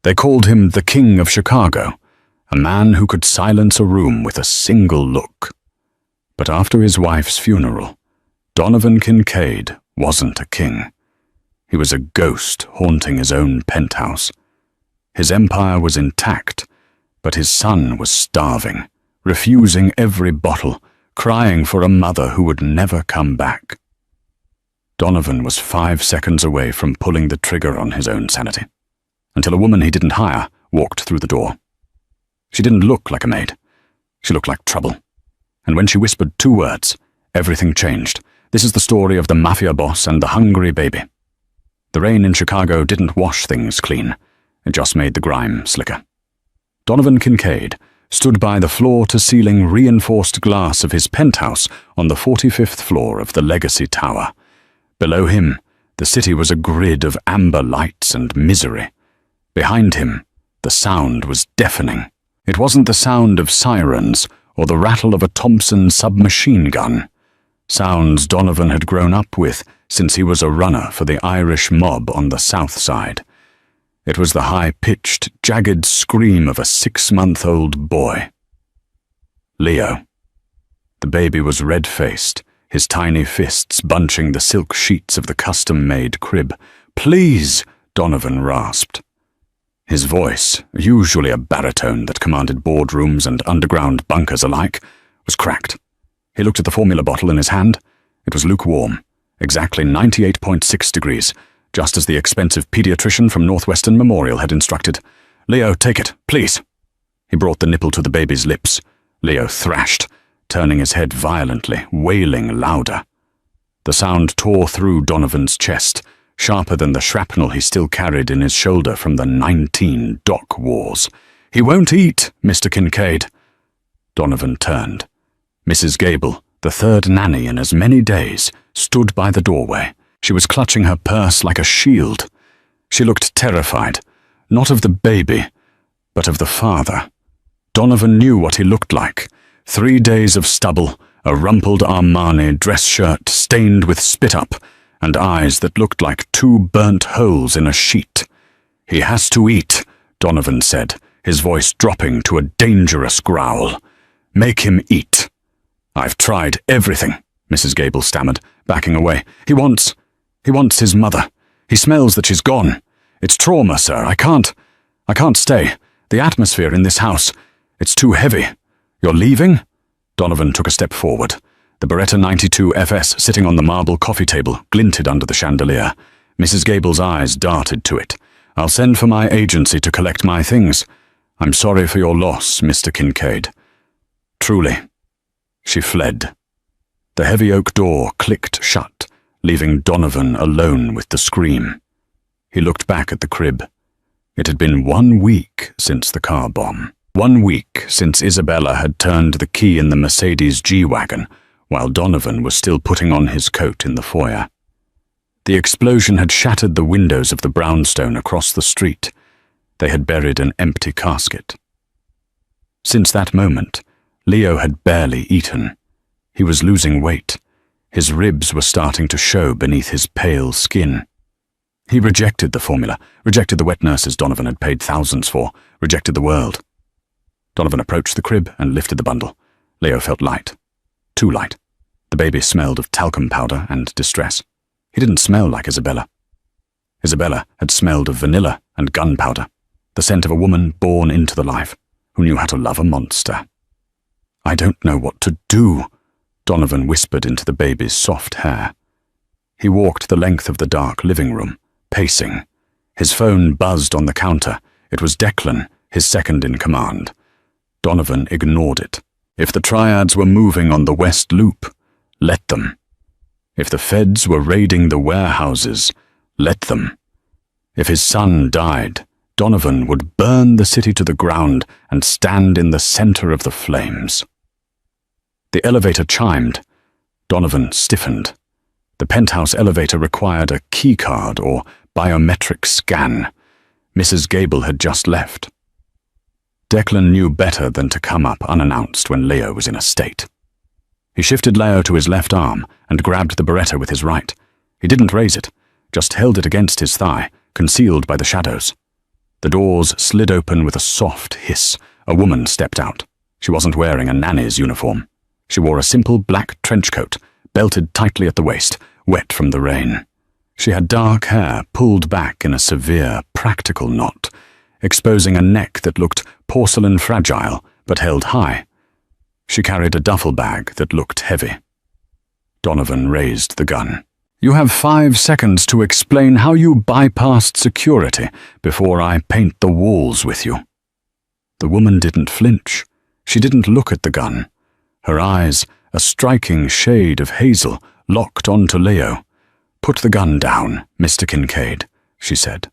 They called him the King of Chicago, a man who could silence a room with a single look. But after his wife's funeral, Donovan Kincaid wasn't a king. He was a ghost haunting his own penthouse. His empire was intact, but his son was starving, refusing every bottle, crying for a mother who would never come back. Donovan was 5 seconds away from pulling the trigger on his own sanity, until a woman he didn't hire walked through the door. She didn't look like a maid. She looked like trouble. And when she whispered 2 words, everything changed. This is the story of the mafia boss and the hungry baby. The rain in Chicago didn't wash things clean. It just made the grime slicker. Donovan Kincaid stood by the floor-to-ceiling reinforced glass of his penthouse on the 45th floor of the Legacy Tower. Below him, the city was a grid of amber lights and misery. Behind him, the sound was deafening. It wasn't the sound of sirens or the rattle of a Thompson submachine gun. Sounds Donovan had grown up with since he was a runner for the Irish mob on the South Side. It was the high-pitched, jagged scream of a 6-month-old boy. Leo. The baby was red-faced, his tiny fists bunching the silk sheets of the custom-made crib. "Please," Donovan rasped. His voice, usually a baritone that commanded boardrooms and underground bunkers alike, was cracked. He looked at the formula bottle in his hand. It was lukewarm, exactly 98.6 degrees, just as the expensive pediatrician from Northwestern Memorial had instructed. "Leo, take it, please." He brought the nipple to the baby's lips. Leo thrashed, turning his head violently, wailing louder. The sound tore through Donovan's chest, sharper than the shrapnel he still carried in his shoulder from the 19 dock wars. "He won't eat, Mr. Kincaid." Donovan turned. Mrs. Gable, the third nanny in as many days, stood by the doorway. She was clutching her purse like a shield. She looked terrified, not of the baby, but of the father. Donovan knew what he looked like. 3 days of stubble, a rumpled Armani dress shirt stained with spit-up, and eyes that looked like 2 burnt holes in a sheet. "He has to eat," Donovan said, his voice dropping to a dangerous growl. "Make him eat." "I've tried everything," Mrs. Gable stammered, backing away. He wants his mother. He smells that she's gone. It's trauma, sir. I can't stay. The atmosphere in this house, it's too heavy." "You're leaving?" Donovan took a step forward. The Beretta 92 FS sitting on the marble coffee table glinted under the chandelier. Mrs. Gable's eyes darted to it. "I'll send for my agency to collect my things. I'm sorry for your loss, Mr. Kincaid. Truly." She fled. The heavy oak door clicked shut, leaving Donovan alone with the scream. He looked back at the crib. It had been 1 week since the car bomb. 1 week since Isabella had turned the key in the Mercedes G-Wagon, while Donovan was still putting on his coat in the foyer. The explosion had shattered the windows of the brownstone across the street. They had buried an empty casket. Since that moment, Leo had barely eaten. He was losing weight. His ribs were starting to show beneath his pale skin. He rejected the formula, rejected the wet nurses Donovan had paid thousands for, rejected the world. Donovan approached the crib and lifted the bundle. Leo felt light. Too light. The baby smelled of talcum powder and distress. He didn't smell like Isabella. Isabella had smelled of vanilla and gunpowder, the scent of a woman born into the life, who knew how to love a monster. "I don't know what to do," Donovan whispered into the baby's soft hair. He walked the length of the dark living room, pacing. His phone buzzed on the counter. It was Declan, his second in command. Donovan ignored it. If the triads were moving on the West Loop, let them. If the feds were raiding the warehouses, let them. If his son died, Donovan would burn the city to the ground and stand in the center of the flames. The elevator chimed. Donovan stiffened. The penthouse elevator required a keycard or biometric scan. Mrs. Gable had just left. Declan knew better than to come up unannounced when Leo was in a state. He shifted Leo to his left arm and grabbed the Beretta with his right. He didn't raise it, just held it against his thigh, concealed by the shadows. The doors slid open with a soft hiss. A woman stepped out. She wasn't wearing a nanny's uniform. She wore a simple black trench coat, belted tightly at the waist, wet from the rain. She had dark hair pulled back in a severe, practical knot, exposing a neck that looked porcelain fragile but held high. She carried a duffel bag that looked heavy. Donovan raised the gun. "You have 5 seconds to explain how you bypassed security before I paint the walls with you." The woman didn't flinch. She didn't look at the gun. Her eyes, a striking shade of hazel, locked onto Leo. "Put the gun down, Mr. Kincaid," she said.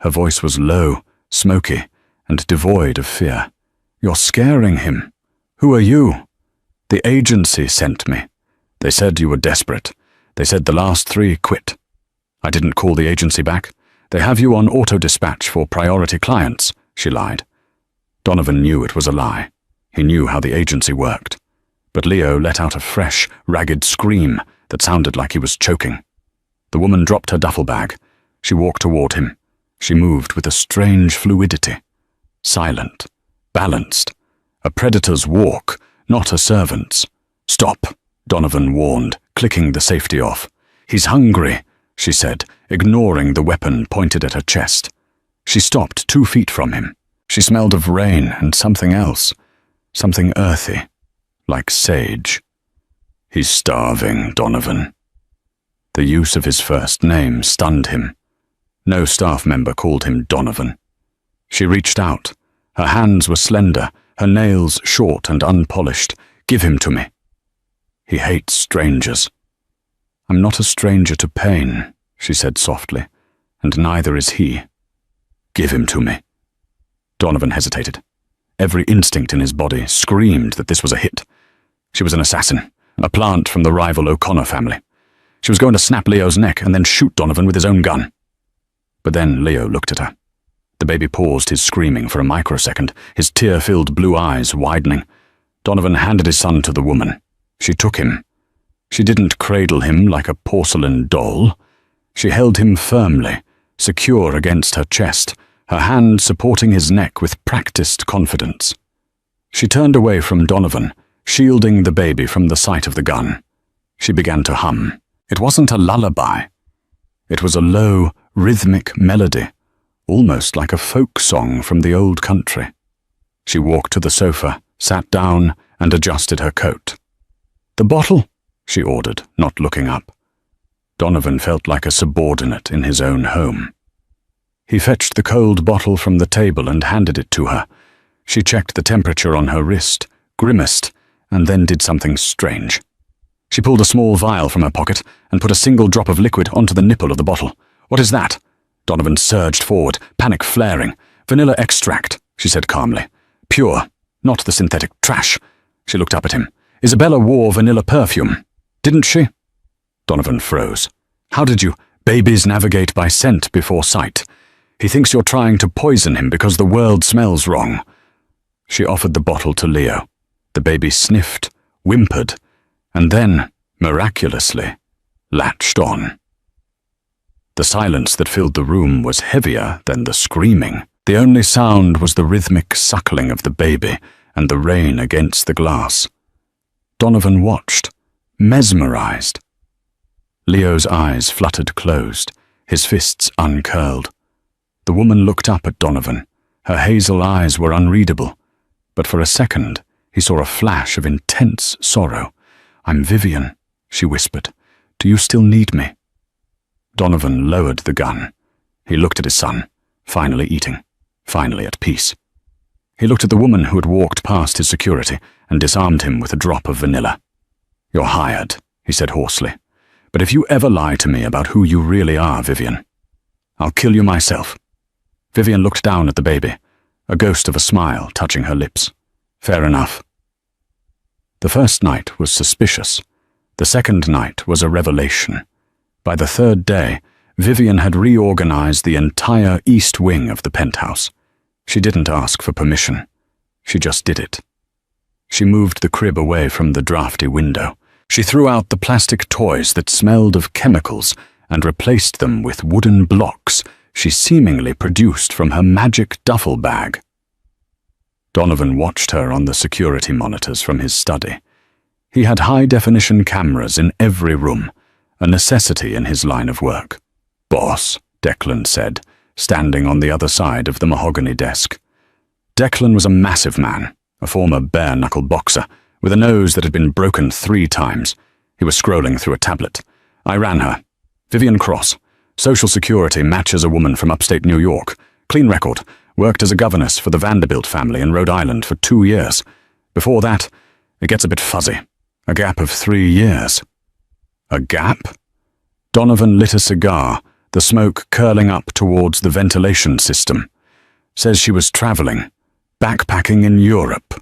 Her voice was low, smoky, and devoid of fear. "You're scaring him. Who are you?" "The agency sent me. They said you were desperate. They said the last 3 quit." "I didn't call the agency back. They have you on auto-dispatch for priority clients," she lied. Donovan knew it was a lie. He knew how the agency worked. But Leo let out a fresh, ragged scream that sounded like he was choking. The woman dropped her duffel bag. She walked toward him. She moved with a strange fluidity. Silent, balanced. A predator's walk, not a servant's. "Stop," Donovan warned, clicking the safety off. "He's hungry," she said, ignoring the weapon pointed at her chest. She stopped 2 feet from him. She smelled of rain and something else, something earthy, like sage. "He's starving, Donovan." The use of his first name stunned him. No staff member called him Donovan. She reached out. Her hands were slender, her nails short and unpolished. "Give him to me." "He hates strangers." "I'm not a stranger to pain," she said softly, "and neither is he." "Give him to me." Donovan hesitated. Every instinct in his body screamed that this was a hit. She was an assassin, a plant from the rival O'Connor family. She was going to snap Leo's neck and then shoot Donovan with his own gun. But then Leo looked at her. The baby paused his screaming for a microsecond, his tear-filled blue eyes widening. Donovan handed his son to the woman. She took him. She didn't cradle him like a porcelain doll. She held him firmly, secure against her chest, her hand supporting his neck with practiced confidence. She turned away from Donovan, shielding the baby from the sight of the gun. She began to hum. It wasn't a lullaby. It was a low, rhythmic melody, almost like a folk song from the old country. She walked to the sofa, sat down, and adjusted her coat. "The bottle," she ordered, not looking up. Donovan felt like a subordinate in his own home. He fetched the cold bottle from the table and handed it to her. She checked the temperature on her wrist, grimaced, and then did something strange. She pulled a small vial from her pocket and put a single drop of liquid onto the nipple of the bottle. "What is that?" Donovan surged forward, panic flaring. "Vanilla extract," she said calmly. "Pure, not the synthetic trash." She looked up at him. "Isabella wore vanilla perfume, didn't she?" Donovan froze. "How did you? Babies navigate by scent before sight. He thinks you're trying to poison him because the world smells wrong." She offered the bottle to Leo. The baby sniffed, whimpered, and then, miraculously, latched on. The silence that filled the room was heavier than the screaming. The only sound was the rhythmic suckling of the baby and the rain against the glass. Donovan watched, mesmerized. Leo's eyes fluttered closed, his fists uncurled. The woman looked up at Donovan. Her hazel eyes were unreadable, but for a second he saw a flash of intense sorrow. "I'm Vivian," she whispered. "Do you still need me?" Donovan lowered the gun. He looked at his son, finally eating, finally at peace. He looked at the woman who had walked past his security and disarmed him with a drop of vanilla. "You're hired," he said hoarsely. "But if you ever lie to me about who you really are, Vivian, I'll kill you myself." Vivian looked down at the baby, a ghost of a smile touching her lips. "Fair enough." The first night was suspicious. The second night was a revelation. By the third day, Vivian had reorganized the entire east wing of the penthouse. She didn't ask for permission. She just did it. She moved the crib away from the drafty window. She threw out the plastic toys that smelled of chemicals and replaced them with wooden blocks she seemingly produced from her magic duffel bag. Donovan watched her on the security monitors from his study. He had high-definition cameras in every room, a necessity in his line of work. "Boss," Declan said, standing on the other side of the mahogany desk. Declan was a massive man, a former bare-knuckle boxer, with a nose that had been broken 3 times. He was scrolling through a tablet. "I ran her. Vivian Cross. Social Security matches a woman from upstate New York. Clean record. Worked as a governess for the Vanderbilt family in Rhode Island for 2 years. Before that, it gets a bit fuzzy. A gap of 3 years. A gap? Donovan lit a cigar, the smoke curling up towards the ventilation system. Says she was traveling, backpacking in Europe.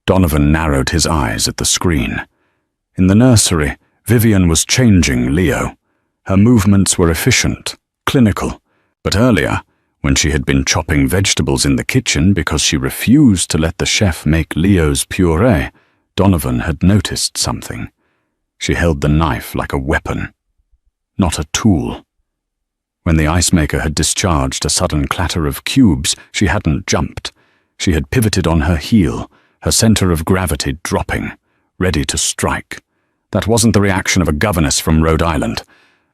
Donovan narrowed his eyes at the screen. In the nursery, Vivian was changing Leo. Her movements were efficient, clinical, but earlier, when she had been chopping vegetables in the kitchen because she refused to let the chef make Leo's puree, Donovan had noticed something. She held the knife like a weapon, not a tool. When the ice maker had discharged a sudden clatter of cubes, she hadn't jumped. She had pivoted on her heel, her center of gravity dropping, ready to strike. That wasn't the reaction of a governess from Rhode Island.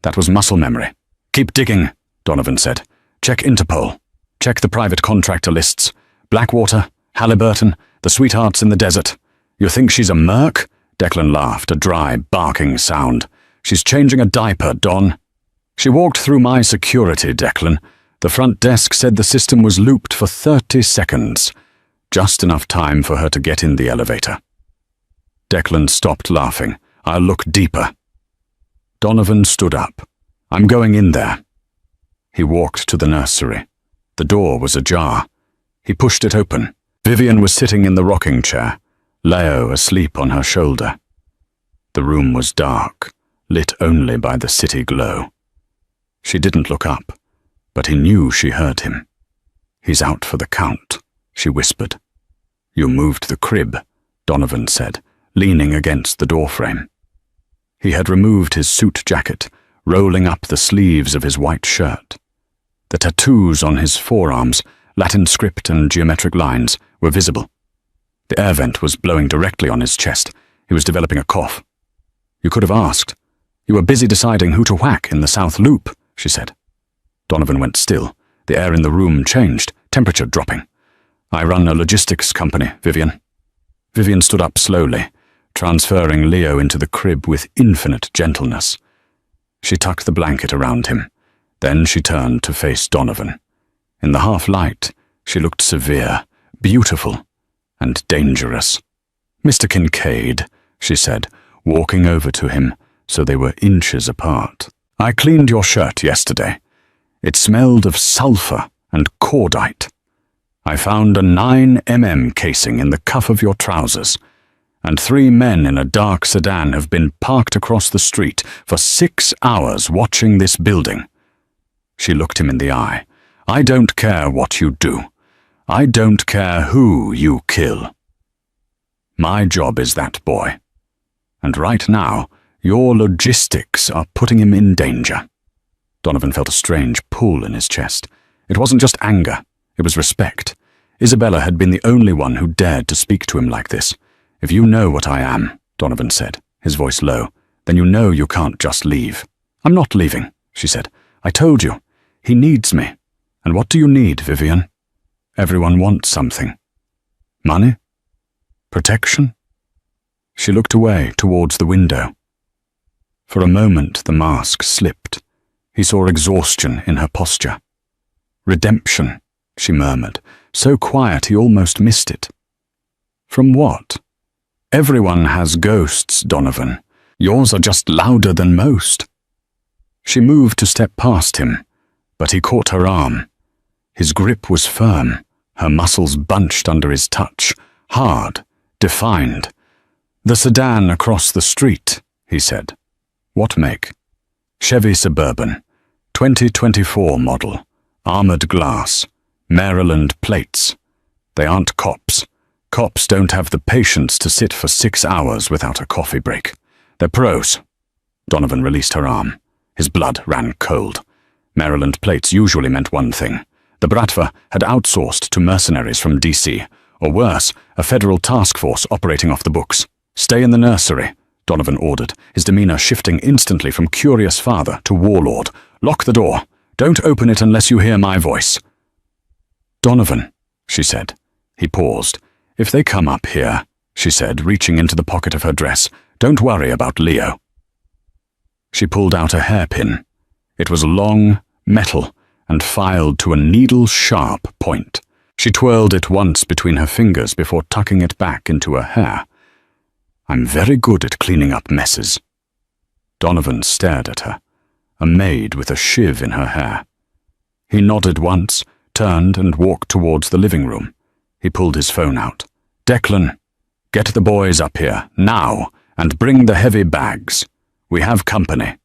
That was muscle memory. "Keep digging," Donovan said. "Check Interpol. Check the private contractor lists. Blackwater, Halliburton, the sweethearts in the desert. You think she's a merc?" Declan laughed, a dry, barking sound. "She's changing a diaper, Don." "She walked through my security, Declan. The front desk said the system was looped for 30 seconds. Just enough time for her to get in the elevator." Declan stopped laughing. "I'll look deeper." Donovan stood up. "I'm going in there." He walked to the nursery. The door was ajar. He pushed it open. Vivian was sitting in the rocking chair, Leo asleep on her shoulder. The room was dark, lit only by the city glow. She didn't look up, but he knew she heard him. "He's out for the count," she whispered. "You moved the crib," Donovan said, leaning against the doorframe. He had removed his suit jacket, rolling up the sleeves of his white shirt. The tattoos on his forearms, Latin script and geometric lines, were visible. The air vent was blowing directly on his chest. He was developing a cough. "You could have asked. You were busy deciding who to whack in the South Loop," she said. Donovan went still. The air in the room changed, temperature dropping. "I run a logistics company, Vivian." Vivian stood up slowly, transferring Leo into the crib with infinite gentleness. She tucked the blanket around him. Then she turned to face Donovan. In the half-light, she looked severe, beautiful, and dangerous. "Mr. Kincaid," she said, walking over to him so they were inches apart. "I cleaned your shirt yesterday. It smelled of sulfur and cordite. I found a 9mm casing in the cuff of your trousers, and 3 men in a dark sedan have been parked across the street for 6 hours watching this building." She looked him in the eye. "I don't care what you do. I don't care who you kill. My job is that boy. And right now, your logistics are putting him in danger." Donovan felt a strange pull in his chest. It wasn't just anger, it was respect. Isabella had been the only one who dared to speak to him like this. "If you know what I am," Donovan said, his voice low, "then you know you can't just leave." "I'm not leaving," she said. "I told you. He needs me. And what do you need, Vivian? Everyone wants something. Money? Protection?" She looked away towards the window. For a moment the mask slipped. He saw exhaustion in her posture. "Redemption," she murmured, so quiet he almost missed it. "From what?" "Everyone has ghosts, Donovan. Yours are just louder than most." She moved to step past him, but he caught her arm. His grip was firm, her muscles bunched under his touch, hard, defined. "The sedan across the street," he said. "What make?" "Chevy Suburban, 2024 model, armored glass, Maryland plates. They aren't cops. Cops don't have the patience to sit for 6 hours without a coffee break. They're pros." Donovan released her arm. His blood ran cold. Maryland plates usually meant one thing. The Bratva had outsourced to mercenaries from DC, or worse, a federal task force operating off the books. "Stay in the nursery," Donovan ordered, his demeanor shifting instantly from curious father to warlord. "Lock the door. Don't open it unless you hear my voice." "Donovan," she said. He paused. "If they come up here," she said, reaching into the pocket of her dress, "don't worry about Leo." She pulled out a hairpin. It was long, metal, and filed to a needle-sharp point. She twirled it once between her fingers before tucking it back into her hair. "I'm very good at cleaning up messes." Donovan stared at her, a maid with a shiv in her hair. He nodded once, turned and walked towards the living room. He pulled his phone out. "Declan, get the boys up here, now, and bring the heavy bags. We have company."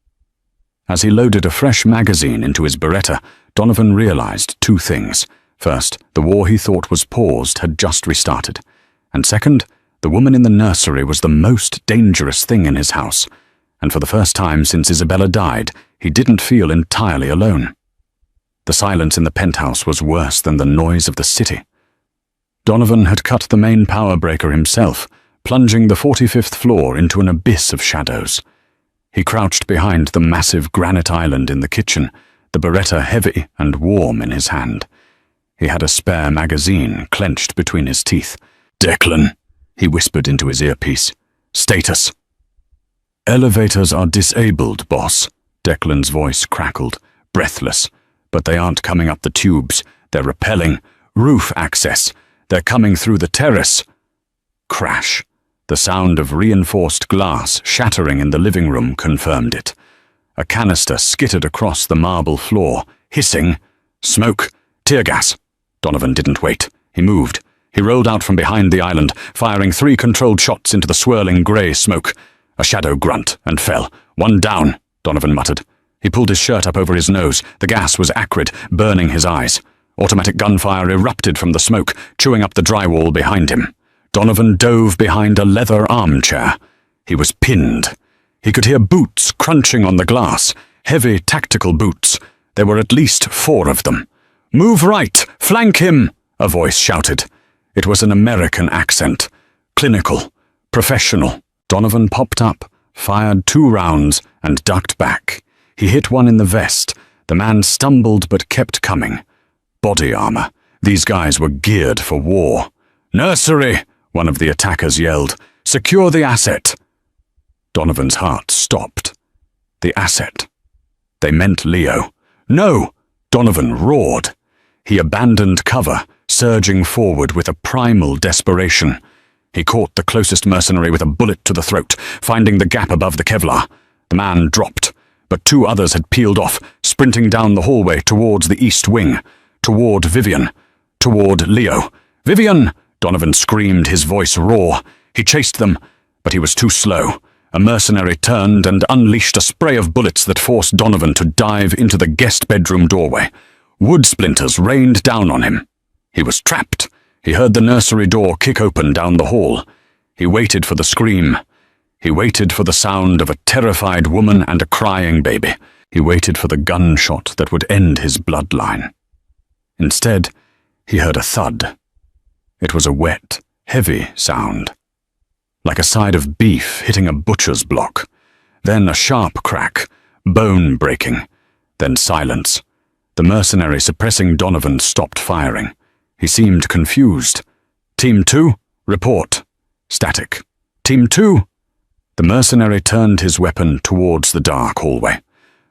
As he loaded a fresh magazine into his Beretta, Donovan realized two things. First, the war he thought was paused had just restarted. And second, the woman in the nursery was the most dangerous thing in his house. And for the first time since Isabella died, he didn't feel entirely alone. The silence in the penthouse was worse than the noise of the city. Donovan had cut the main power breaker himself, plunging the 45th floor into an abyss of shadows. He crouched behind the massive granite island in the kitchen, the Beretta heavy and warm in his hand. He had a spare magazine clenched between his teeth. "Declan," he whispered into his earpiece. "Status." "Elevators are disabled, boss." Declan's voice crackled, breathless. "But they aren't coming up the tubes. They're repelling. Roof access. They're coming through the terrace." Crash. The sound of reinforced glass shattering in the living room confirmed it. A canister skittered across the marble floor, hissing. "Smoke! Tear gas!" Donovan didn't wait. He moved. He rolled out from behind the island, firing 3 controlled shots into the swirling grey smoke. A shadow grunt and fell. "One down," Donovan muttered. He pulled his shirt up over his nose. The gas was acrid, burning his eyes. Automatic gunfire erupted from the smoke, chewing up the drywall behind him. Donovan dove behind a leather armchair. He was pinned. He could hear boots crunching on the glass, heavy tactical boots. There were at least 4 of them. "Move right! Flank him!" a voice shouted. It was an American accent. Clinical. Professional. Donovan popped up, fired 2 rounds, and ducked back. He hit one in the vest. The man stumbled but kept coming. Body armor. These guys were geared for war. "Nursery!" one of the attackers yelled. "Secure the asset!" Donovan's heart stopped. The asset. They meant Leo. "No!" Donovan roared. He abandoned cover, surging forward with a primal desperation. He caught the closest mercenary with a bullet to the throat, finding the gap above the Kevlar. The man dropped, but 2 others had peeled off, sprinting down the hallway towards the east wing, toward Vivian, toward Leo. "Vivian!" Donovan screamed, his voice raw. He chased them, but he was too slow. A mercenary turned and unleashed a spray of bullets that forced Donovan to dive into the guest bedroom doorway. Wood splinters rained down on him. He was trapped. He heard the nursery door kick open down the hall. He waited for the scream. He waited for the sound of a terrified woman and a crying baby. He waited for the gunshot that would end his bloodline. Instead, he heard a thud. It was a wet, heavy sound, like a side of beef hitting a butcher's block. Then a sharp crack, bone breaking. Then silence. The mercenary suppressing Donovan stopped firing. He seemed confused. "Team 2, report." Static. "Team 2." The mercenary turned his weapon towards the dark hallway.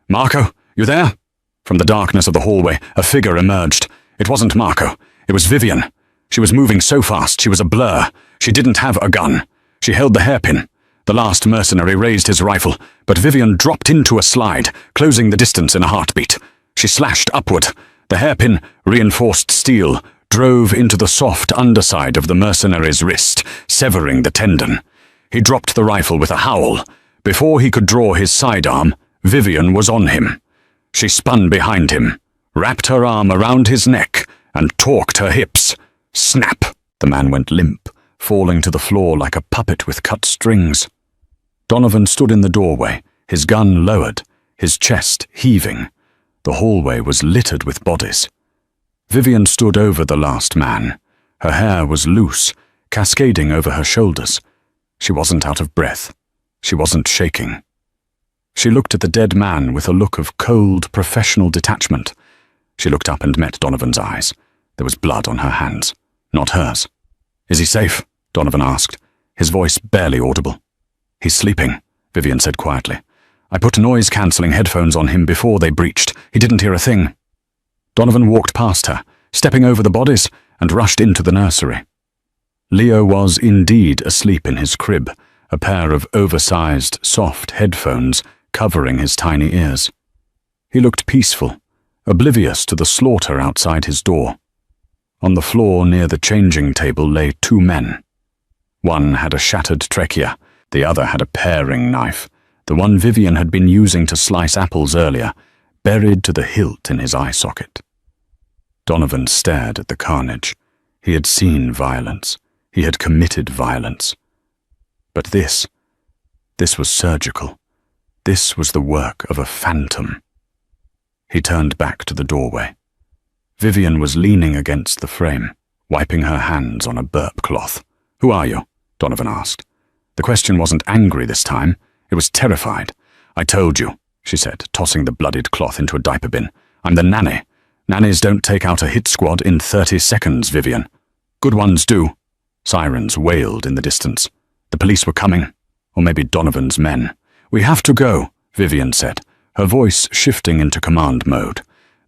"Marco, you there?" From the darkness of the hallway, a figure emerged. It wasn't Marco. It was Vivian. She was moving so fast she was a blur. She didn't have a gun. She held the hairpin. The last mercenary raised his rifle, but Vivian dropped into a slide, closing the distance in a heartbeat. She slashed upward. The hairpin, reinforced steel, drove into the soft underside of the mercenary's wrist, severing the tendon. He dropped the rifle with a howl. Before he could draw his sidearm, Vivian was on him. She spun behind him, wrapped her arm around his neck, and torqued her hips. Snap! The man went limp, falling to the floor like a puppet with cut strings. Donovan stood in the doorway, his gun lowered, his chest heaving. The hallway was littered with bodies. Vivian stood over the last man. Her hair was loose, cascading over her shoulders. She wasn't out of breath. She wasn't shaking. She looked at the dead man with a look of cold, professional detachment. She looked up and met Donovan's eyes. There was blood on her hands, not hers. "Is he safe?" Donovan asked, his voice barely audible. "He's sleeping," Vivian said quietly. "I put noise-cancelling headphones on him before they breached. He didn't hear a thing." Donovan walked past her, stepping over the bodies, and rushed into the nursery. Leo was indeed asleep in his crib, a pair of oversized, soft headphones covering his tiny ears. He looked peaceful, oblivious to the slaughter outside his door. On the floor near the changing table lay two men. One had a shattered trachea, the other had a paring knife, the one Vivian had been using to slice apples earlier, buried to the hilt in his eye socket. Donovan stared at the carnage. He had seen violence. He had committed violence. But this was surgical. This was the work of a phantom. He turned back to the doorway. Vivian was leaning against the frame, wiping her hands on a burp cloth. "Who are you?" Donovan asked. The question wasn't angry this time. It was terrified. "I told you," she said, tossing the bloodied cloth into a diaper bin. "I'm the nanny. Nannies don't take out a hit squad in 30 seconds, Vivian. Good ones do." Sirens wailed in the distance. The police were coming, or maybe Donovan's men. "We have to go," Vivian said, her voice shifting into command mode.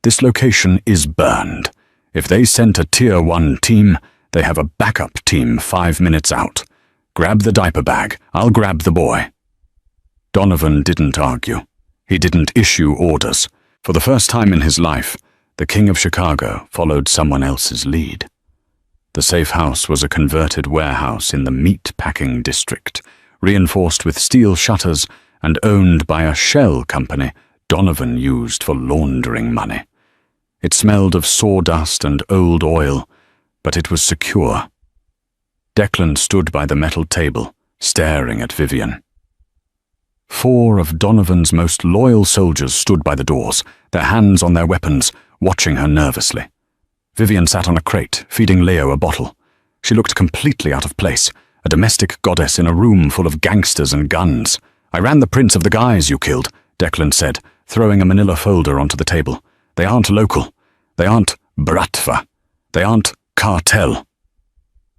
"This location is burned. If they sent a Tier 1 team, they have a backup team 5 minutes out. Grab the diaper bag. I'll grab the boy." Donovan didn't argue. He didn't issue orders. For the first time in his life, the King of Chicago followed someone else's lead. The safe house was a converted warehouse in the meat-packing district, reinforced with steel shutters and owned by a shell company Donovan used for laundering money. It smelled of sawdust and old oil, but it was secure. Declan stood by the metal table, staring at Vivian. 4 of Donovan's most loyal soldiers stood by the doors, their hands on their weapons, watching her nervously. Vivian sat on a crate, feeding Leo a bottle. She looked completely out of place, a domestic goddess in a room full of gangsters and guns. "I ran the prints of the guys you killed," Declan said, throwing a manila folder onto the table. "They aren't local. They aren't Bratva. They aren't cartel."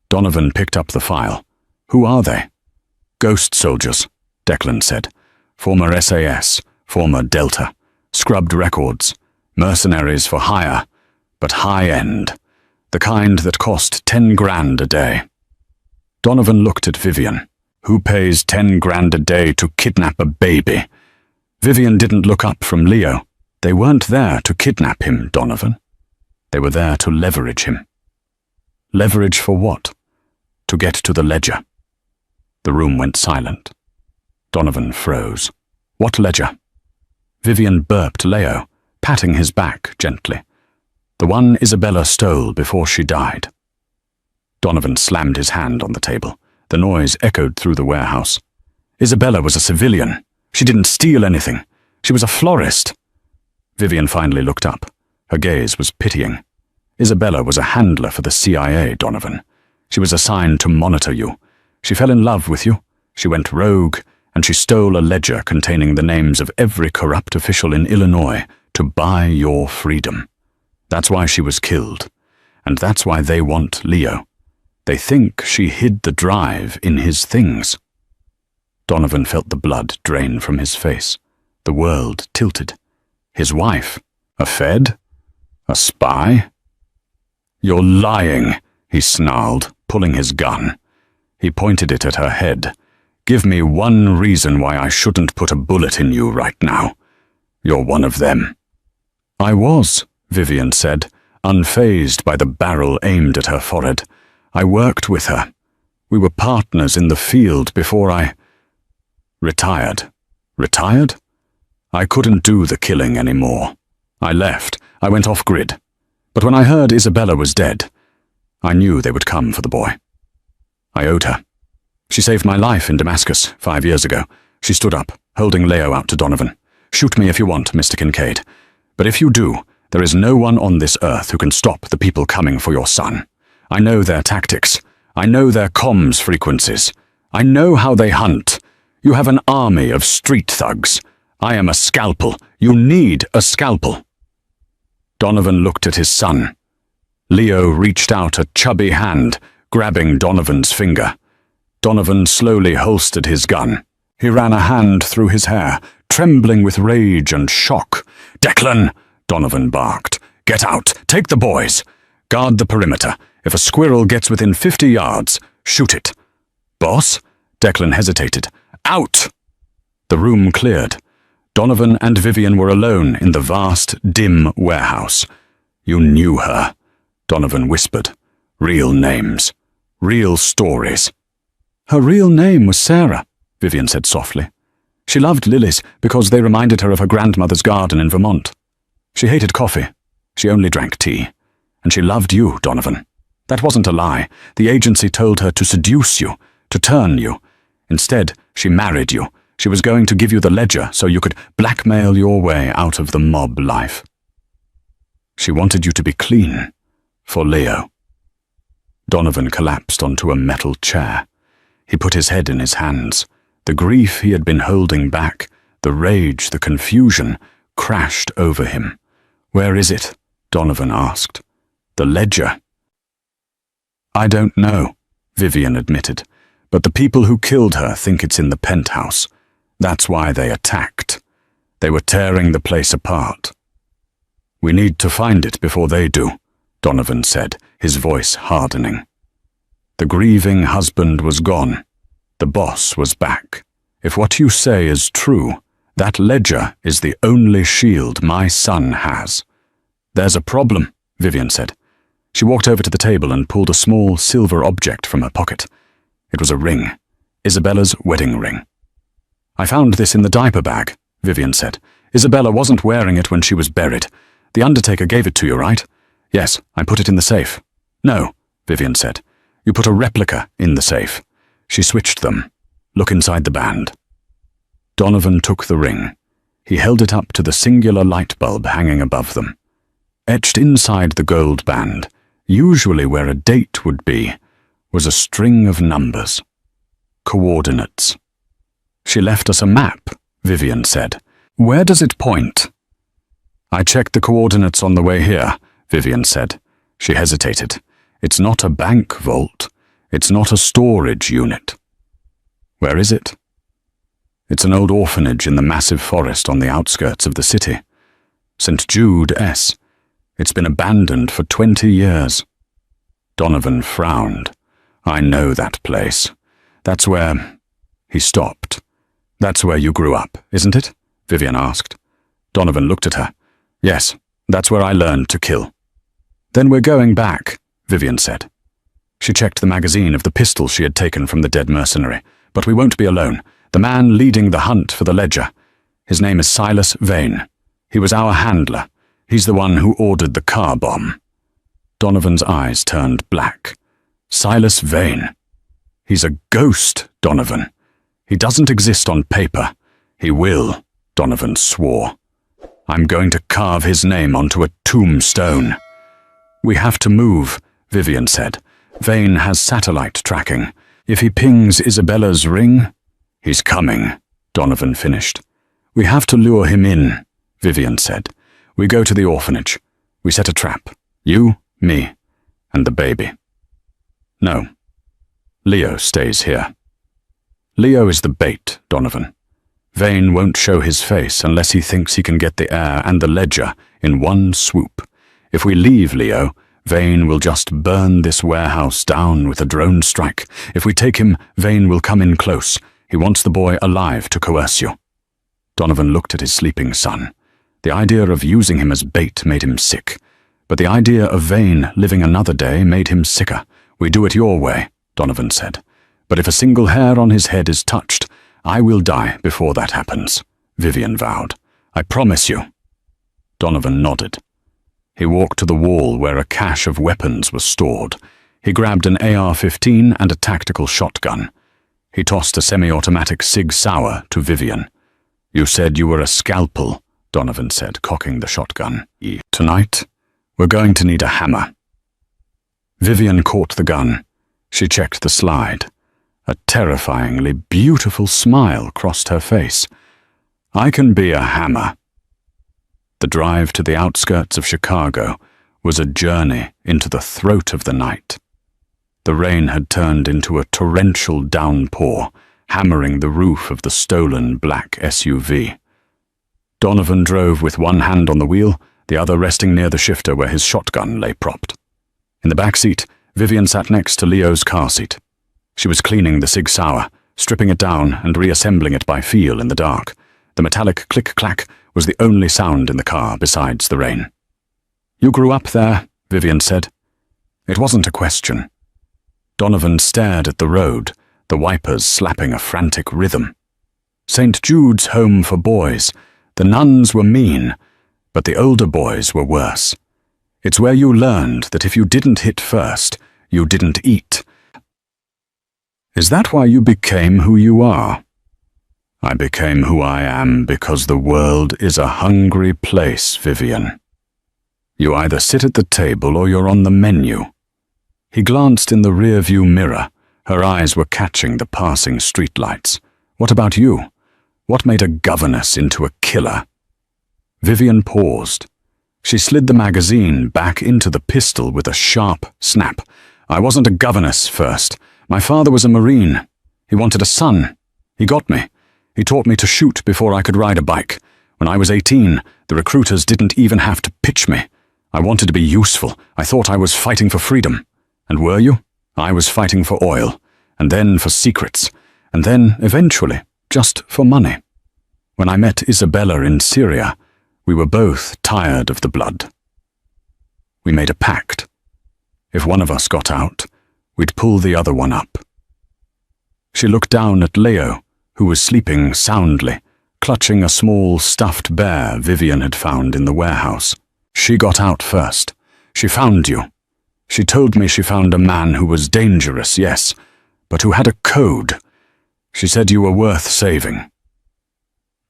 Donovan picked up the file. "Who are they?" "Ghost soldiers," Declan said. "Former SAS, former Delta. Scrubbed records. Mercenaries for hire, but high-end. The kind that cost 10 grand a day." Donovan looked at Vivian. "Who pays 10 grand a day to kidnap a baby?" Vivian didn't look up from Leo. They weren't there to kidnap him, Donovan. They were there to leverage him. Leverage for what? To get to the ledger. The room went silent. Donovan froze. "What ledger?" Vivian burped Leo, patting his back gently. "The one Isabella stole before she died." Donovan slammed his hand on the table. The noise echoed through the warehouse. "Isabella was a civilian. She didn't steal anything. She was a florist." Vivian finally looked up. Her gaze was pitying. "Isabella was a handler for the CIA, Donovan. She was assigned to monitor you. She fell in love with you. She went rogue, and she stole a ledger containing the names of every corrupt official in Illinois to buy your freedom. That's why she was killed. And that's why they want Leo. They think she hid the drive in his things." Donovan felt the blood drain from his face. The world tilted. His wife? A Fed? A spy? "You're lying," he snarled, pulling his gun. He pointed it at her head. "Give me one reason why I shouldn't put a bullet in you right now. You're one of them." "I was," Vivian said, unfazed by the barrel aimed at her forehead. "I worked with her. We were partners in the field before I retired." "Retired?" "I couldn't do the killing anymore. I left. I went off-grid. But when I heard Isabella was dead, I knew they would come for the boy. I owed her. She saved my life in Damascus 5 years ago." She stood up, holding Leo out to Donovan. "Shoot me if you want, Mr. Kincaid. But if you do, there is no one on this earth who can stop the people coming for your son. I know their tactics. I know their comms frequencies. I know how they hunt. You have an army of street thugs. I am a scalpel. You need a scalpel." Donovan looked at his son. Leo reached out a chubby hand, grabbing Donovan's finger. Donovan slowly holstered his gun. He ran a hand through his hair, trembling with rage and shock. "Declan!" Donovan barked. "Get out! Take the boys! Guard the perimeter. If a squirrel gets within 50 yards, shoot it." "Boss?" Declan hesitated. "Out!" The room cleared. Donovan and Vivian were alone in the vast, dim warehouse. "You knew her," Donovan whispered. "Real names. Real stories." "Her real name was Sarah," Vivian said softly. "She loved lilies because they reminded her of her grandmother's garden in Vermont. She hated coffee. She only drank tea. And she loved you, Donovan. That wasn't a lie. The agency told her to seduce you, to turn you. Instead, she married you. She was going to give you the ledger so you could blackmail your way out of the mob life. She wanted you to be clean. For Leo." Donovan collapsed onto a metal chair. He put his head in his hands. The grief he had been holding back, the rage, the confusion, crashed over him. "Where is it?" Donovan asked. "The ledger." "I don't know," Vivian admitted, "but the people who killed her think it's in the penthouse. That's why they attacked. They were tearing the place apart." "We need to find it before they do," Donovan said, his voice hardening. The grieving husband was gone. The boss was back. "If what you say is true, that ledger is the only shield my son has." "There's a problem," Vivian said. She walked over to the table and pulled a small silver object from her pocket. It was a ring, Isabella's wedding ring. "I found this in the diaper bag," Vivian said. "Isabella wasn't wearing it when she was buried. The undertaker gave it to you, right?" "Yes, I put it in the safe." "No," Vivian said. "You put a replica in the safe." She switched them. "Look inside the band." Donovan took the ring. He held it up to the singular light bulb hanging above them. Etched inside the gold band, usually where a date would be, was a string of numbers. Coordinates. "She left us a map," Vivian said. "Where does it point?" "I checked the coordinates on the way here," Vivian said. She hesitated. "It's not a bank vault. It's not a storage unit." "Where is it?" "It's an old orphanage in the massive forest on the outskirts of the city. St. Jude S. It's been abandoned for 20 years. Donovan frowned. "I know that place. That's where—" He stopped. "That's where you grew up, isn't it?" Vivian asked. Donovan looked at her. "Yes, that's where I learned to kill." "Then we're going back," Vivian said. She checked the magazine of the pistol she had taken from the dead mercenary. "But we won't be alone. The man leading the hunt for the ledger. His name is Silas Vane. He was our handler. He's the one who ordered the car bomb." Donovan's eyes turned black. "Silas Vane. He's a ghost, Donovan. He doesn't exist on paper. He will," Donovan swore. "I'm going to carve his name onto a tombstone." "We have to move," Vivian said. "Vane has satellite tracking. If he pings Isabella's ring—" "He's coming," Donovan finished. "We have to lure him in," Vivian said. "We go to the orphanage. We set a trap. You, me, and the baby." "No. Leo stays here." "Leo is the bait, Donovan. Vane won't show his face unless he thinks he can get the heir and the ledger in one swoop. If we leave Leo, Vane will just burn this warehouse down with a drone strike. If we take him, Vane will come in close. He wants the boy alive to coerce you." Donovan looked at his sleeping son. The idea of using him as bait made him sick. But the idea of Vane living another day made him sicker. "We do it your way," Donovan said. "But if a single hair on his head is touched, I will die before that happens," Vivian vowed. "I promise you." Donovan nodded. He walked to the wall where a cache of weapons was stored. He grabbed an AR-15 and a tactical shotgun. He tossed a semi-automatic Sig Sauer to Vivian. "You said you were a scalpel," Donovan said, cocking the shotgun. Tonight, we're going to need a hammer. Vivian caught the gun. She checked the slide. A terrifyingly beautiful smile crossed her face. I can be a hammer. The drive to the outskirts of Chicago was a journey into the throat of the night. The rain had turned into a torrential downpour, hammering the roof of the stolen black SUV. Donovan drove with one hand on the wheel, the other resting near the shifter where his shotgun lay propped. In the back seat, Vivian sat next to Leo's car seat. She was cleaning the Sig Sauer, stripping it down and reassembling it by feel in the dark. The metallic click-clack was the only sound in the car besides the rain. You grew up there, Vivian said. It wasn't a question. Donovan stared at the road, the wipers slapping a frantic rhythm. St. Jude's home for boys. The nuns were mean, but the older boys were worse. It's where you learned that if you didn't hit first, you didn't eat. Is that why you became who you are? I became who I am because the world is a hungry place, Vivian. You either sit at the table or you're on the menu. He glanced in the rear-view mirror. Her eyes were catching the passing streetlights. What about you? What made a governess into a killer? Vivian paused. She slid the magazine back into the pistol with a sharp snap. I wasn't a governess first. My father was a Marine. He wanted a son. He got me. He taught me to shoot before I could ride a bike. When I was 18, the recruiters didn't even have to pitch me. I wanted to be useful. I thought I was fighting for freedom. And were you? I was fighting for oil, and then for secrets, and then, eventually, just for money. When I met Isabella in Syria, we were both tired of the blood. We made a pact. If one of us got out, we'd pull the other one up. She looked down at Leo, who was sleeping soundly, clutching a small stuffed bear Vivian had found in the warehouse. She got out first. She found you. She told me she found a man who was dangerous, yes, but who had a code. She said you were worth saving.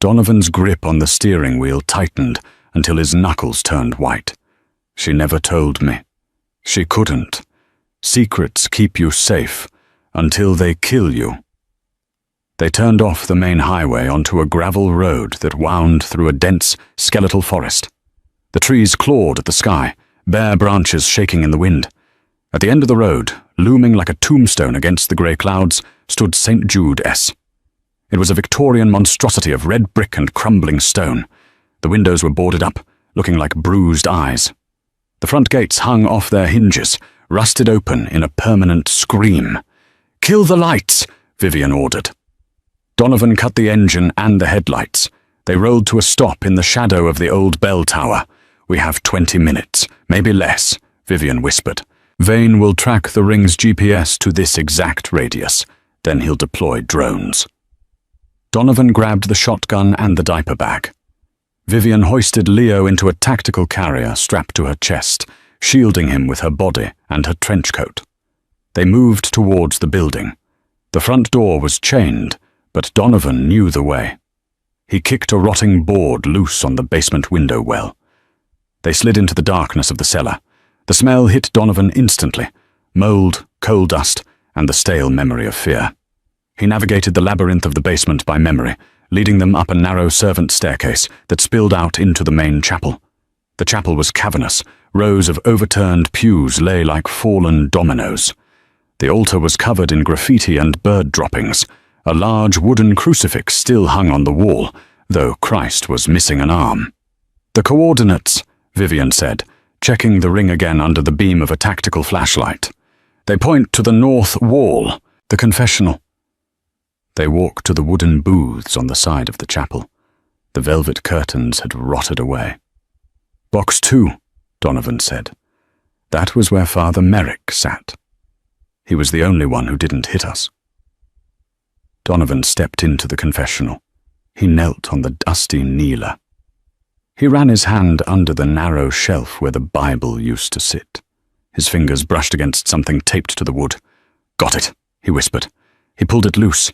Donovan's grip on the steering wheel tightened until his knuckles turned white. She never told me. She couldn't. Secrets keep you safe until they kill you. They turned off the main highway onto a gravel road that wound through a dense, skeletal forest. The trees clawed at the sky, bare branches shaking in the wind. At the end of the road, looming like a tombstone against the grey clouds, stood St. Jude S. It was a Victorian monstrosity of red brick and crumbling stone. The windows were boarded up, looking like bruised eyes. The front gates hung off their hinges, rusted open in a permanent scream. "Kill the lights!" Vivian ordered. Donovan cut the engine and the headlights. They rolled to a stop in the shadow of the old bell tower. "We have 20 minutes, maybe less," Vivian whispered. "Vane will track the ring's GPS to this exact radius. Then he'll deploy drones." Donovan grabbed the shotgun and the diaper bag. Vivian hoisted Leo into a tactical carrier strapped to her chest, shielding him with her body and her trench coat. They moved towards the building. The front door was chained, but Donovan knew the way. He kicked a rotting board loose on the basement window well. They slid into the darkness of the cellar. The smell hit Donovan instantly: mold, coal dust, and the stale memory of fear. He navigated the labyrinth of the basement by memory, leading them up a narrow servant staircase that spilled out into the main chapel. The chapel was cavernous. Rows of overturned pews lay like fallen dominoes. The altar was covered in graffiti and bird droppings. A large wooden crucifix still hung on the wall, though Christ was missing an arm. "The coordinates," Vivian said, checking the ring again under the beam of a tactical flashlight. "They point to the north wall, the confessional." They walked to the wooden booths on the side of the chapel. The velvet curtains had rotted away. "Box 2, Donovan said. That was where Father Merrick sat. He was the only one who didn't hit us. Donovan stepped into the confessional. He knelt on the dusty kneeler. He ran his hand under the narrow shelf where the Bible used to sit. His fingers brushed against something taped to the wood. "Got it," he whispered. He pulled it loose.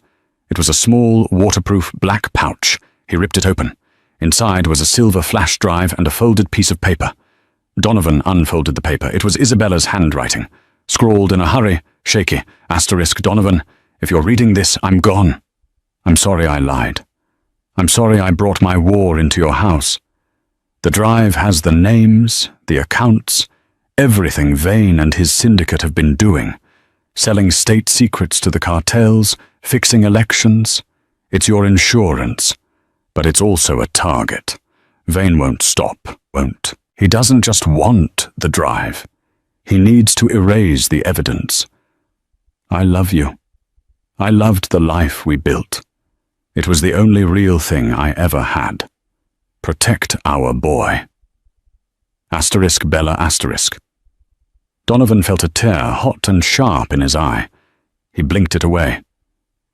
It was a small, waterproof black pouch. He ripped it open. Inside was a silver flash drive and a folded piece of paper. Donovan unfolded the paper. It was Isabella's handwriting, scrawled in a hurry, shaky. Donovan, if you're reading this, I'm gone. I'm sorry I lied. I'm sorry I brought my war into your house. The drive has the names, the accounts, everything Vane and his syndicate have been doing, selling state secrets to the cartels, fixing elections. It's your insurance, but it's also a target. Vane won't stop, won't. He doesn't just want the drive. He needs to erase the evidence. I love you. I loved the life we built. It was the only real thing I ever had. Protect our boy. Bella. Donovan felt a tear, hot and sharp, in his eye. He blinked it away.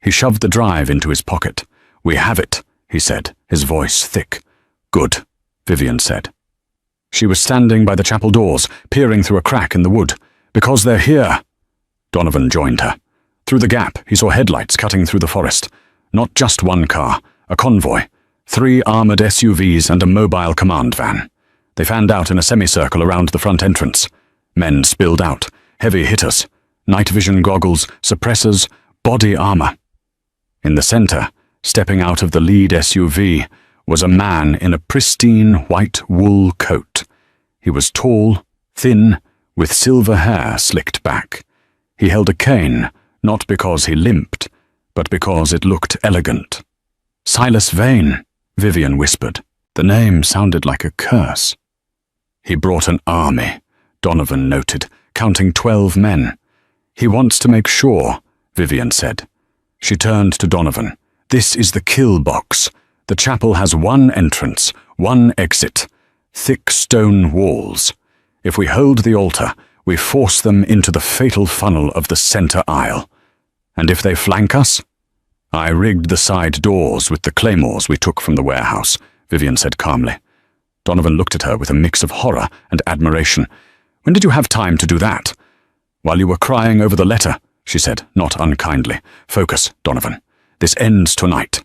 He shoved the drive into his pocket. We have it, he said, his voice thick. Good, Vivian said. She was standing by the chapel doors, peering through a crack in the wood. Because they're here. Donovan joined her. Through the gap, he saw headlights cutting through the forest. Not just one car, a convoy. 3 armored SUVs and a mobile command van. They fanned out in a semicircle around the front entrance. Men spilled out, heavy hitters, night vision goggles, suppressors, body armor. In the center, stepping out of the lead SUV, was a man in a pristine white wool coat. He was tall, thin, with silver hair slicked back. He held a cane, not because he limped, but because it looked elegant. Silas Vane, Vivian whispered. The name sounded like a curse. He brought an army, Donovan noted, counting 12 men. He wants to make sure, Vivian said. She turned to Donovan. This is the kill box. The chapel has 1 entrance, 1 exit. Thick stone walls. If we hold the altar, we force them into the fatal funnel of the center aisle. And if they flank us? I rigged the side doors with the claymores we took from the warehouse, Vivian said calmly. Donovan looked at her with a mix of horror and admiration. When did you have time to do that? While you were crying over the letter, she said, not unkindly. Focus, Donovan. This ends tonight.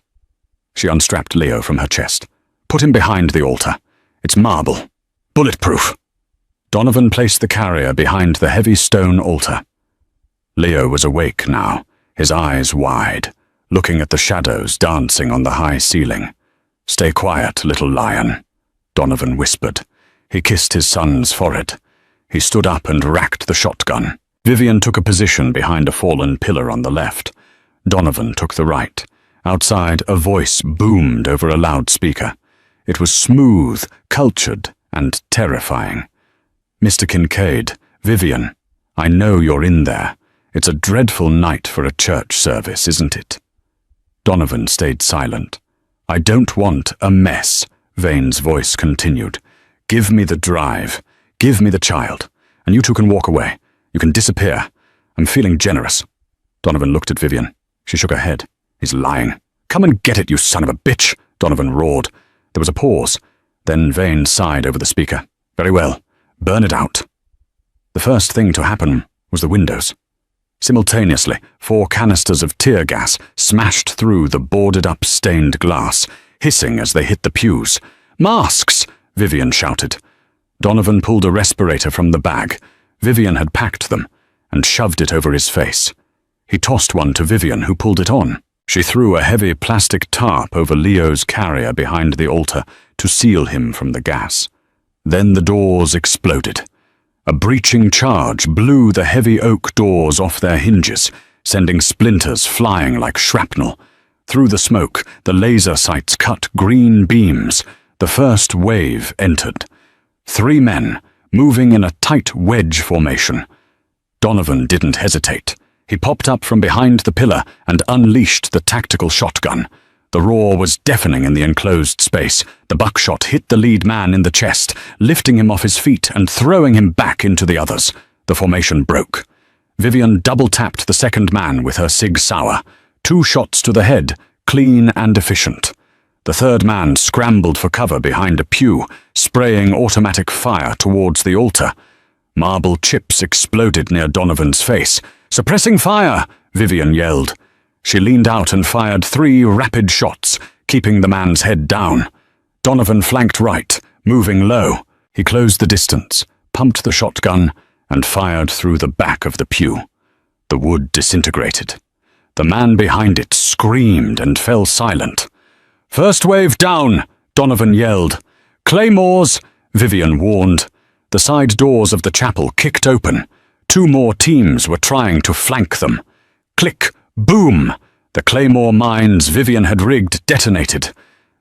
She unstrapped Leo from her chest. Put him behind the altar. It's marble. Bulletproof. Donovan placed the carrier behind the heavy stone altar. Leo was awake now, his eyes wide, looking at the shadows dancing on the high ceiling. Stay quiet, little lion, Donovan whispered. He kissed his son's forehead. He stood up and racked the shotgun. Vivian took a position behind a fallen pillar on the left. Donovan took the right. Outside, a voice boomed over a loudspeaker. It was smooth, cultured, and terrifying. Mr. Kincaid, Vivian, I know you're in there. It's a dreadful night for a church service, isn't it? Donovan stayed silent. I don't want a mess, Vane's voice continued. Give me the drive. Give me the child. And you two can walk away. You can disappear. I'm feeling generous. Donovan looked at Vivian. She shook her head. He's lying. Come and get it, you son of a bitch, Donovan roared. There was a pause. Then Vane sighed over the speaker. Very well. Burn it out. The first thing to happen was the windows. Simultaneously, 4 canisters of tear gas smashed through the boarded-up stained glass, hissing as they hit the pews. Masks! Vivian shouted. Donovan pulled a respirator from the bag. Vivian had packed them, and shoved it over his face. He tossed one to Vivian, who pulled it on. She threw a heavy plastic tarp over Leo's carrier behind the altar to seal him from the gas. Then the doors exploded. A breaching charge blew the heavy oak doors off their hinges, sending splinters flying like shrapnel. Through the smoke, the laser sights cut green beams. The first wave entered. 3 men, moving in a tight wedge formation. Donovan didn't hesitate. He popped up from behind the pillar and unleashed the tactical shotgun. The roar was deafening in the enclosed space. The buckshot hit the lead man in the chest, lifting him off his feet and throwing him back into the others. The formation broke. Vivian double-tapped the second man with her Sig Sauer. 2 shots to the head, clean and efficient. The third man scrambled for cover behind a pew, spraying automatic fire towards the altar. Marble chips exploded near Donovan's face. Suppressing fire, Vivian yelled. She leaned out and fired 3 rapid shots, keeping the man's head down. Donovan flanked right, moving low. He closed the distance, pumped the shotgun, and fired through the back of the pew. The wood disintegrated. The man behind it screamed and fell silent. "First wave down!" Donovan yelled. "Claymores!" Vivian warned. The side doors of the chapel kicked open. 2 more teams were trying to flank them. Click! Boom! The claymore mines Vivian had rigged detonated.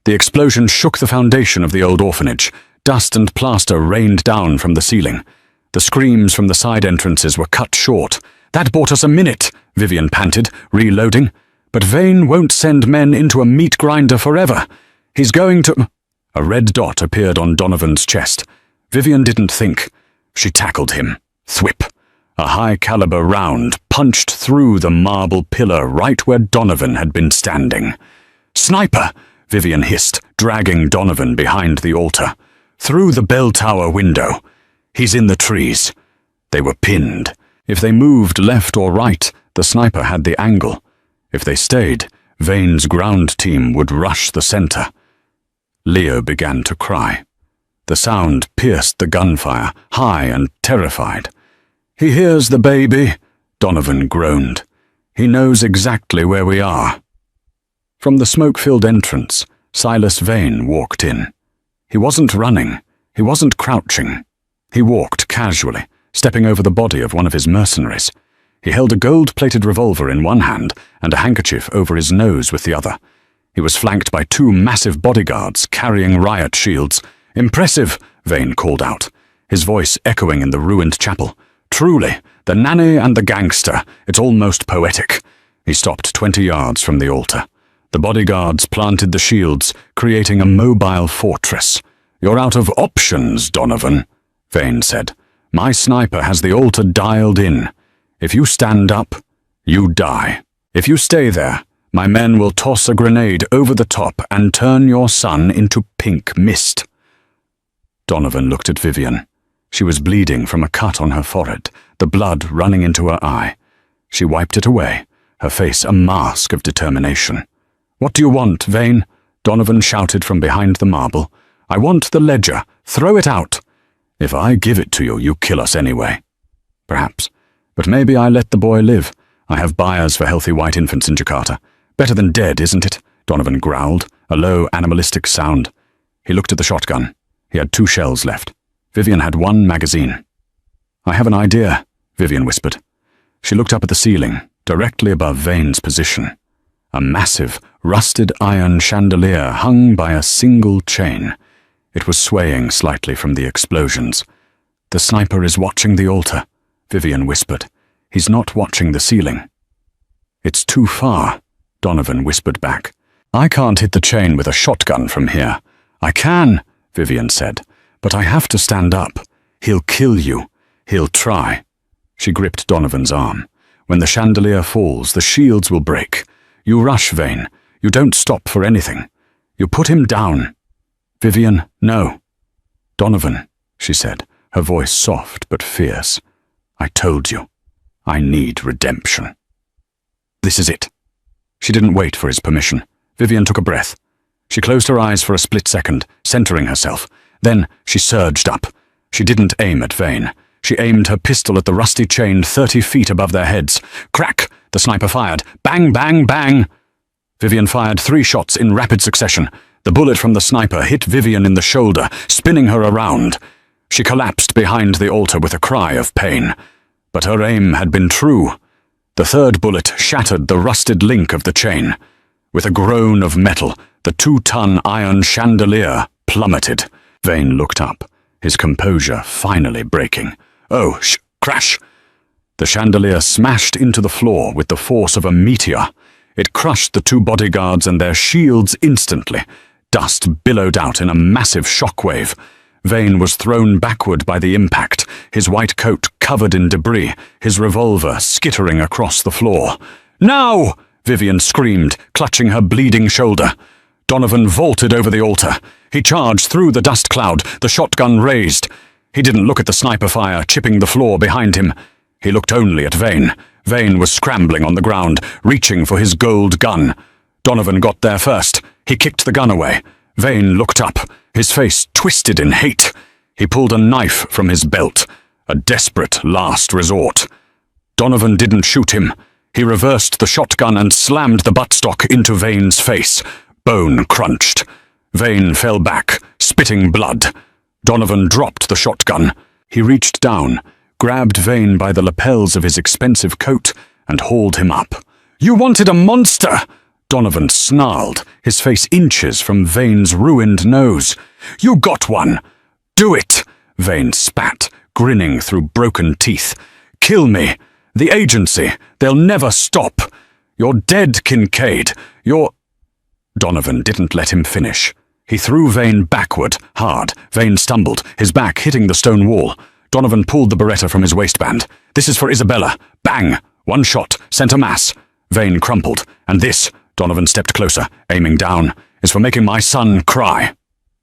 The explosion shook the foundation of the old orphanage. Dust and plaster rained down from the ceiling. The screams from the side entrances were cut short. "That bought us a minute," Vivian panted, reloading. "But Vane won't send men into a meat grinder forever. He's going to—" A red dot appeared on Donovan's chest. Vivian didn't think. She tackled him. Thwip. A high-caliber round punched through the marble pillar right where Donovan had been standing. "Sniper!" Vivian hissed, dragging Donovan behind the altar. "Through the bell tower window. He's in the trees." They were pinned. If they moved left or right, the sniper had the angle. If they stayed, Vane's ground team would rush the center. Leo began to cry. The sound pierced the gunfire, high and terrified. "He hears the baby," Donovan groaned. "He knows exactly where we are." From the smoke-filled entrance, Silas Vane walked in. He wasn't running. He wasn't crouching. He walked casually, stepping over the body of one of his mercenaries. He held a gold-plated revolver in one hand and a handkerchief over his nose with the other. He was flanked by 2 massive bodyguards carrying riot shields. "Impressive," Vane called out, his voice echoing in the ruined chapel. "Truly, the nanny and the gangster. It's almost poetic." He stopped 20 yards from the altar. The bodyguards planted the shields, creating a mobile fortress. "You're out of options, Donovan," Vane said. "My sniper has the altar dialed in. If you stand up, you die. If you stay there, my men will toss a grenade over the top and turn your son into pink mist." Donovan looked at Vivian. She was bleeding from a cut on her forehead, the blood running into her eye. She wiped it away, her face a mask of determination. "What do you want, Vane?" Donovan shouted from behind the marble. "I want the ledger. Throw it out." "If I give it to you, you kill us anyway." "Perhaps. But maybe I let the boy live. I have buyers for healthy white infants in Jakarta. Better than dead, isn't it?" Donovan growled, a low, animalistic sound. He looked at the shotgun. He had 2 shells left. Vivian had 1 magazine. "I have an idea," Vivian whispered. She looked up at the ceiling, directly above Vane's position. A massive, rusted iron chandelier hung by a single chain. It was swaying slightly from the explosions. "The sniper is watching the altar," Vivian whispered. "He's not watching the ceiling." "It's too far," Donovan whispered back. "I can't hit the chain with a shotgun from here." "I can," Vivian said, "but I have to stand up. He'll kill you. He'll try." She gripped Donovan's arm. "When the chandelier falls, the shields will break. You rush, Vane. You don't stop for anything. You put him down." "Vivian, no." "Donovan," she said, her voice soft but fierce. "I told you. I need redemption. This is it." She didn't wait for his permission. Vivian took a breath. She closed her eyes for a split second, centering herself. Then she surged up. She didn't aim at Vane. She aimed her pistol at the rusty chain 30 feet above their heads. Crack! The sniper fired. Bang, bang, bang! Vivian fired 3 shots in rapid succession. The bullet from the sniper hit Vivian in the shoulder, spinning her around. She collapsed behind the altar with a cry of pain. But her aim had been true. The 3rd bullet shattered the rusted link of the chain. With a groan of metal, the 2-ton iron chandelier plummeted. Vane looked up, his composure finally breaking. "Oh, crash!" The chandelier smashed into the floor with the force of a meteor. It crushed the 2 bodyguards and their shields instantly. Dust billowed out in a massive shockwave. Vane was thrown backward by the impact, his white coat covered in debris, his revolver skittering across the floor. "Now!" Vivian screamed, clutching her bleeding shoulder. Donovan vaulted over the altar. He charged through the dust cloud, the shotgun raised. He didn't look at the sniper fire chipping the floor behind him. He looked only at Vane. Vane was scrambling on the ground, reaching for his gold gun. Donovan got there first. He kicked the gun away. Vane looked up, his face twisted in hate. He pulled a knife from his belt, a desperate last resort. Donovan didn't shoot him. He reversed the shotgun and slammed the buttstock into Vane's face. Bone crunched. Vane fell back, spitting blood. Donovan dropped the shotgun. He reached down, grabbed Vane by the lapels of his expensive coat, and hauled him up. "You wanted a monster!" Donovan snarled, his face inches from Vane's ruined nose. "You got one! Do it!" Vane spat, grinning through broken teeth. "Kill me! The agency! They'll never stop! You're dead, Kincaid! You're—" Donovan didn't let him finish. He threw Vane backward, hard. Vane stumbled, his back hitting the stone wall. Donovan pulled the Beretta from his waistband. "This is for Isabella." Bang! One shot, sent a mass. Vane crumpled. "And this," Donovan stepped closer, aiming down, "is for making my son cry."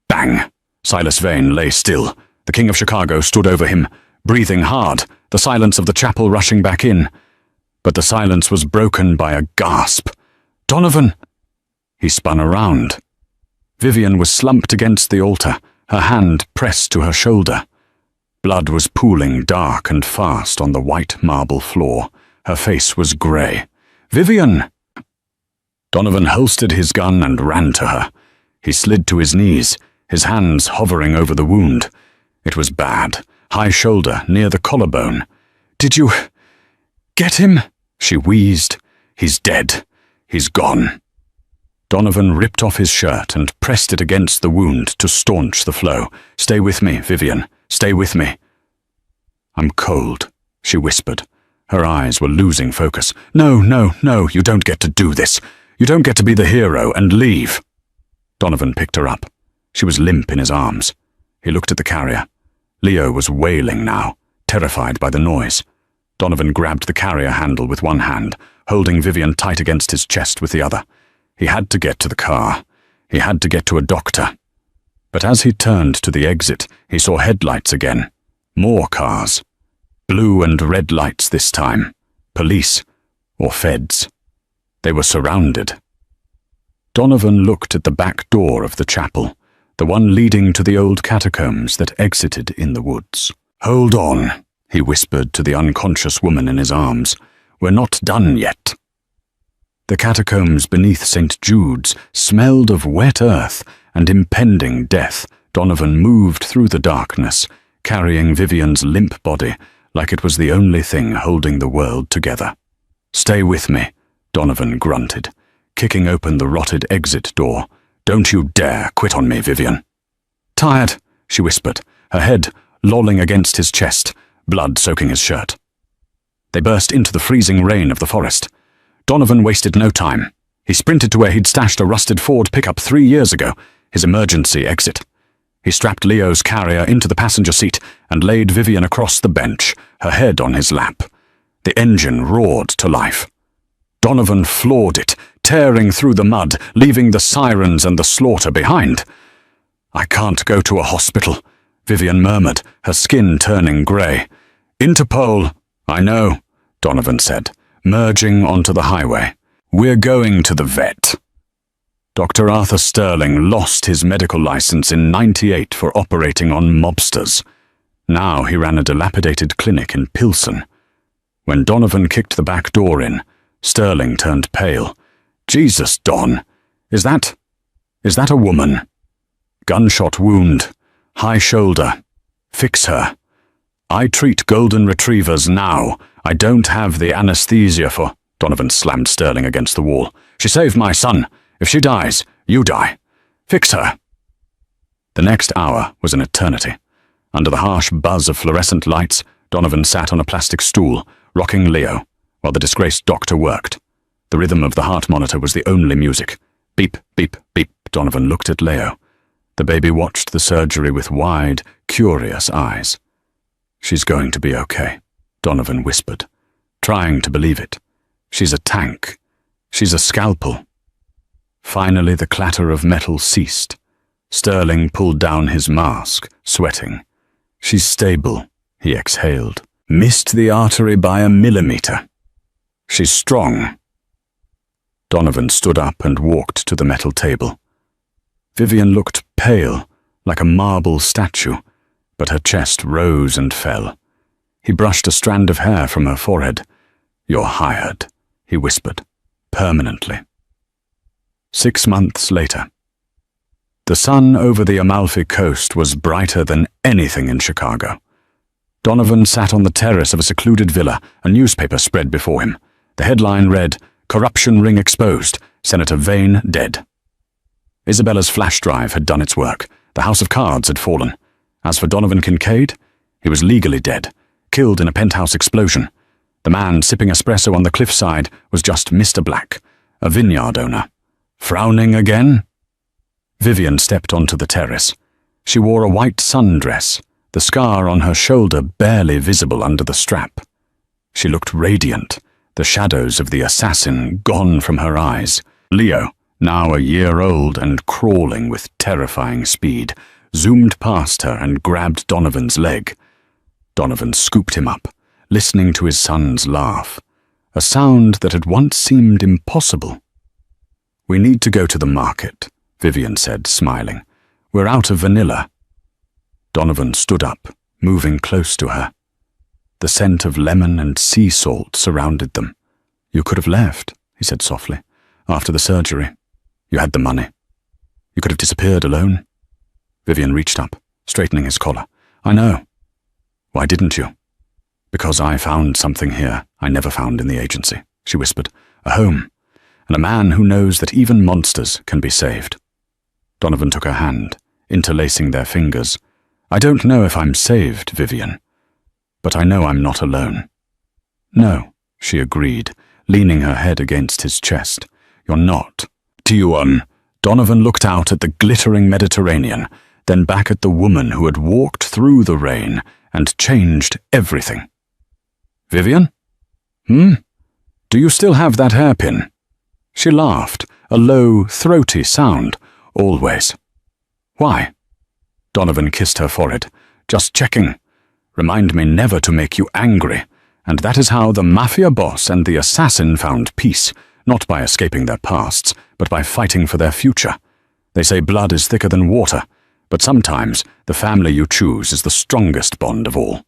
Bang! Silas Vane lay still. The King of Chicago stood over him, breathing hard, the silence of the chapel rushing back in. But the silence was broken by a gasp. "Donovan!" He spun around. Vivian was slumped against the altar, her hand pressed to her shoulder. Blood was pooling dark and fast on the white marble floor. Her face was grey. "Vivian!" Donovan holstered his gun and ran to her. He slid to his knees, his hands hovering over the wound. It was bad, high shoulder, near the collarbone. "Did you get him?" she wheezed. "He's dead. He's gone." Donovan ripped off his shirt and pressed it against the wound to staunch the flow. "Stay with me, Vivian. Stay with me." "I'm cold," she whispered. Her eyes were losing focus. "No, no, no, you don't get to do this. You don't get to be the hero and leave." Donovan picked her up. She was limp in his arms. He looked at the carrier. Leo was wailing now, terrified by the noise. Donovan grabbed the carrier handle with one hand, holding Vivian tight against his chest with the other. He had to get to the car. He had to get to a doctor. But as he turned to the exit, he saw headlights again. More cars. Blue and red lights this time. Police. Or feds. They were surrounded. Donovan looked at the back door of the chapel, the one leading to the old catacombs that exited in the woods. "Hold on," he whispered to the unconscious woman in his arms. "We're not done yet." The catacombs beneath St. Jude's smelled of wet earth and impending death. Donovan moved through the darkness, carrying Vivian's limp body like it was the only thing holding the world together. "Stay with me," Donovan grunted, kicking open the rotted exit door. "Don't you dare quit on me, Vivian." "Tired," she whispered, her head lolling against his chest, blood soaking his shirt. They burst into the freezing rain of the forest. Donovan wasted no time. He sprinted to where he'd stashed a rusted Ford pickup 3 years ago, his emergency exit. He strapped Leo's carrier into the passenger seat and laid Vivian across the bench, her head on his lap. The engine roared to life. Donovan floored it, tearing through the mud, leaving the sirens and the slaughter behind. "I can't go to a hospital," Vivian murmured, her skin turning grey. "Interpol." "I know," Donovan said, merging onto the highway. "We're going to the vet." Dr. Arthur Sterling lost his medical license in '98 for operating on mobsters. Now he ran a dilapidated clinic in Pilsen. When Donovan kicked the back door in, Sterling turned pale. "Jesus, Don, is that a woman?" "Gunshot wound, high shoulder. Fix her. I treat golden retrievers now. I don't have the anesthesia for—" Donovan slammed Sterling against the wall. "She saved my son. If she dies, you die. Fix her." The next hour was an eternity. Under the harsh buzz of fluorescent lights, Donovan sat on a plastic stool, rocking Leo, while the disgraced doctor worked. The rhythm of the heart monitor was the only music. Beep, beep, beep. Donovan looked at Leo. The baby watched the surgery with wide, curious eyes. "She's going to be okay," Donovan whispered, trying to believe it. "She's a tank. She's a scalpel." Finally, the clatter of metal ceased. Sterling pulled down his mask, sweating. "She's stable," he exhaled. "Missed the artery by a millimeter. She's strong." Donovan stood up and walked to the metal table. Vivian looked pale, like a marble statue, but her chest rose and fell. He brushed a strand of hair from her forehead. "You're hired," he whispered, "permanently." 6 months later. The sun over the Amalfi Coast was brighter than anything in Chicago. Donovan sat on the terrace of a secluded villa, a newspaper spread before him. The headline read, "Corruption Ring Exposed, Senator Vane Dead." Isabella's flash drive had done its work. The house of cards had fallen. As for Donovan Kincaid, he was legally dead, killed in a penthouse explosion. The man sipping espresso on the cliffside was just Mr. Black, a vineyard owner. Frowning again? Vivian stepped onto the terrace. She wore a white sundress, the scar on her shoulder barely visible under the strap. She looked radiant, the shadows of the assassin gone from her eyes. Leo, now a year old and crawling with terrifying speed, zoomed past her and grabbed Donovan's leg. Donovan scooped him up, listening to his son's laugh, a sound that had once seemed impossible. "We need to go to the market," Vivian said, smiling. "We're out of vanilla." Donovan stood up, moving close to her. The scent of lemon and sea salt surrounded them. "You could have left," he said softly, "after the surgery. You had the money. You could have disappeared alone." Vivian reached up, straightening his collar. "I know." "Why didn't you?" "Because I found something here I never found in the agency," she whispered. "A home, and a man who knows that even monsters can be saved." Donovan took her hand, interlacing their fingers. "I don't know if I'm saved, Vivian, but I know I'm not alone." "No," she agreed, leaning her head against his chest. "You're not." Donovan looked out at the glittering Mediterranean, then back at the woman who had walked through the rain and changed everything. "Vivian? Do you still have that hairpin?" She laughed, a low, throaty sound. "Always." "Why?" Donovan kissed her forehead. "Just checking. Remind me never to make you angry. And that is how the mafia boss and the assassin found peace, not by escaping their pasts, but by fighting for their future. They say blood is thicker than water, but sometimes the family you choose is the strongest bond of all."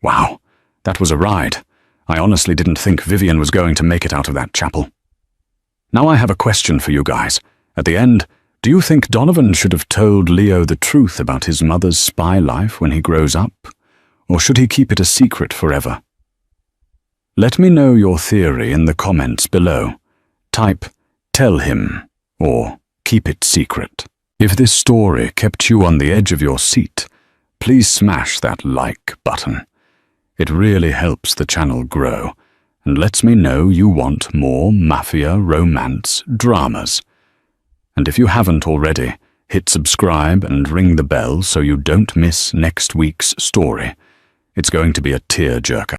Wow, that was a ride. I honestly didn't think Vivian was going to make it out of that chapel. Now I have a question for you guys. At the end, do you think Donovan should have told Leo the truth about his mother's spy life when he grows up? Or should he keep it a secret forever? Let me know your theory in the comments below. Type, "tell him," or "keep it secret." If this story kept you on the edge of your seat, please smash that like button. It really helps the channel grow, and lets me know you want more mafia romance dramas. And if you haven't already, hit subscribe and ring the bell so you don't miss next week's story. It's going to be a tearjerker.